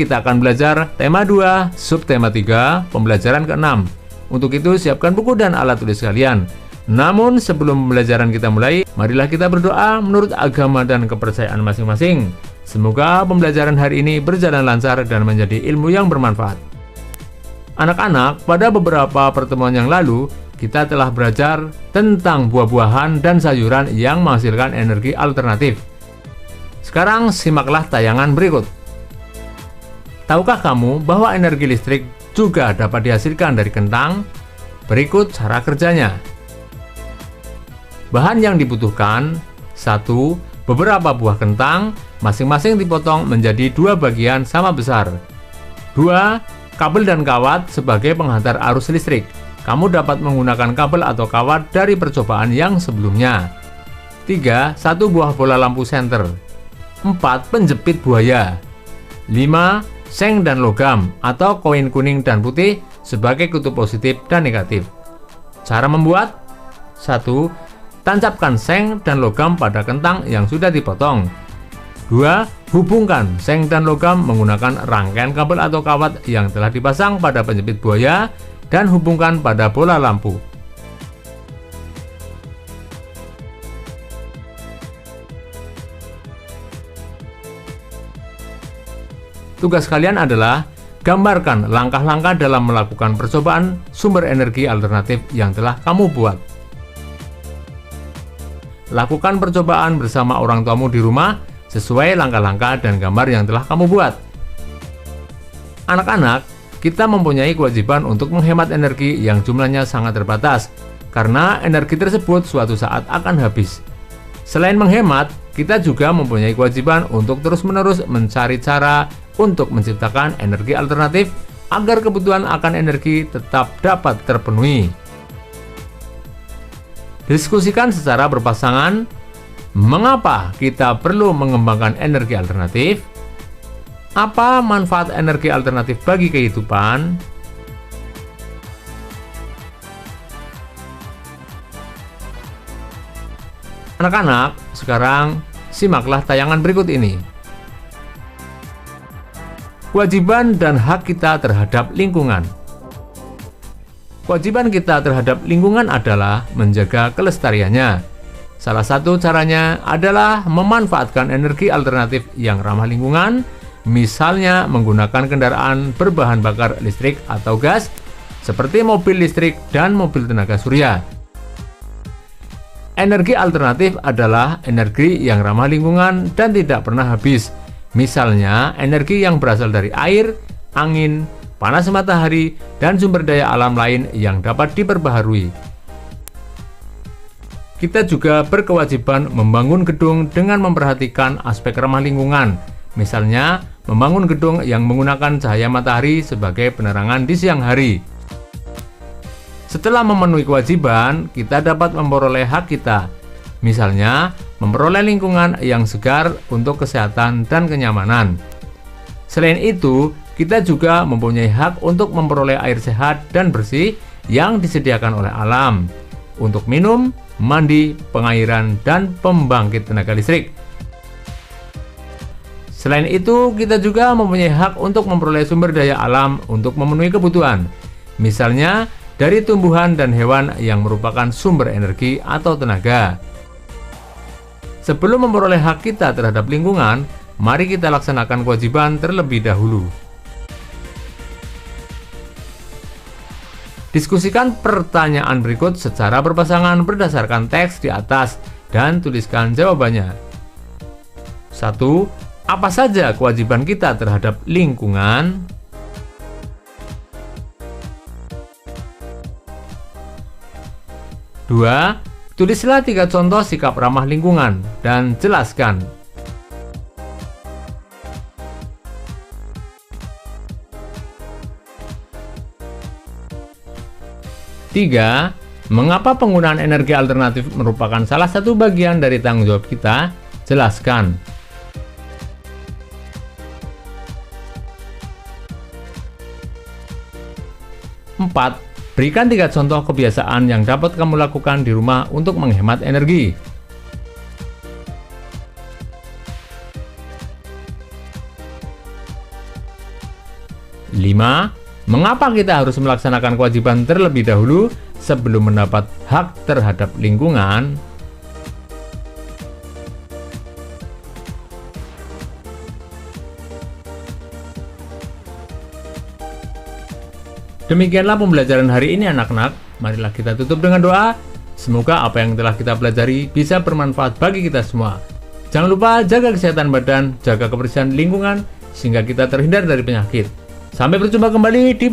kita akan belajar tema 2, subtema 3, pembelajaran ke-6. Untuk itu, siapkan buku dan alat tulis kalian. Namun, sebelum pembelajaran kita mulai, marilah kita berdoa menurut agama dan kepercayaan masing-masing. Semoga pembelajaran hari ini berjalan lancar dan menjadi ilmu yang bermanfaat. Anak-anak, pada beberapa pertemuan yang lalu, kita telah belajar tentang buah-buahan dan sayuran yang menghasilkan energi alternatif. Sekarang, simaklah tayangan berikut. Tahukah kamu bahwa energi listrik juga dapat dihasilkan dari kentang? Berikut cara kerjanya. Bahan yang dibutuhkan: 1. Beberapa buah kentang, masing-masing dipotong menjadi 2 bagian sama besar. 2. Kabel dan kawat sebagai penghantar arus listrik. Kamu dapat menggunakan kabel atau kawat dari percobaan yang sebelumnya. 3. 1 buah bola lampu senter. 4. Penjepit buaya. 5. Seng dan logam atau koin kuning dan putih sebagai kutub positif dan negatif. Cara membuat: 1. Tancapkan seng dan logam pada kentang yang sudah dipotong. 2. Hubungkan seng dan logam menggunakan rangkaian kabel atau kawat yang telah dipasang pada penjepit buaya dan hubungkan pada bola lampu. Tugas kalian adalah gambarkan langkah-langkah dalam melakukan percobaan sumber energi alternatif yang telah kamu buat. Lakukan percobaan bersama orang tuamu di rumah sesuai langkah-langkah dan gambar yang telah kamu buat. Anak-anak, kita mempunyai kewajiban untuk menghemat energi yang jumlahnya sangat terbatas, karena energi tersebut suatu saat akan habis. Selain menghemat, kita juga mempunyai kewajiban untuk terus-menerus mencari cara untuk menciptakan energi alternatif agar kebutuhan akan energi tetap dapat terpenuhi. Diskusikan secara berpasangan, mengapa kita perlu mengembangkan energi alternatif? Apa manfaat energi alternatif bagi kehidupan? Anak-anak, sekarang simaklah tayangan berikut ini. Kewajiban dan hak kita terhadap lingkungan. Kewajiban kita terhadap lingkungan adalah menjaga kelestariannya. Salah satu caranya adalah memanfaatkan energi alternatif yang ramah lingkungan, misalnya menggunakan kendaraan berbahan bakar listrik atau gas, seperti mobil listrik dan mobil tenaga surya. Energi alternatif adalah energi yang ramah lingkungan dan tidak pernah habis. Misalnya, energi yang berasal dari air, angin, panas matahari, dan sumber daya alam lain yang dapat diperbaharui. Kita juga berkewajiban membangun gedung dengan memperhatikan aspek ramah lingkungan. Misalnya, membangun gedung yang menggunakan cahaya matahari sebagai penerangan di siang hari. Setelah memenuhi kewajiban, kita dapat memperoleh hak kita. Misalnya, memperoleh lingkungan yang segar untuk kesehatan dan kenyamanan. Selain itu, kita juga mempunyai hak untuk memperoleh air sehat dan bersih yang disediakan oleh alam untuk minum, mandi, pengairan, dan pembangkit tenaga listrik. Selain itu, kita juga mempunyai hak untuk memperoleh sumber daya alam untuk memenuhi kebutuhan. Misalnya, dari tumbuhan dan hewan yang merupakan sumber energi atau tenaga. Sebelum memperoleh hak kita terhadap lingkungan, mari kita laksanakan kewajiban terlebih dahulu. Diskusikan pertanyaan berikut secara berpasangan berdasarkan teks di atas dan tuliskan jawabannya. 1. Apa saja kewajiban kita terhadap lingkungan? 2. Tulislah 3 contoh sikap ramah lingkungan dan jelaskan. 3. Mengapa penggunaan energi alternatif merupakan salah satu bagian dari tanggung jawab kita? Jelaskan. 4. Berikan 3 contoh kebiasaan yang dapat kamu lakukan di rumah untuk menghemat energi. 5. Mengapa kita harus melaksanakan kewajiban terlebih dahulu sebelum mendapat hak terhadap lingkungan? Demikianlah pembelajaran hari ini anak-anak. Marilah kita tutup dengan doa. Semoga apa yang telah kita pelajari bisa bermanfaat bagi kita semua. Jangan lupa jaga kesehatan badan, jaga kebersihan lingkungan, sehingga kita terhindar dari penyakit. Sampai berjumpa kembali di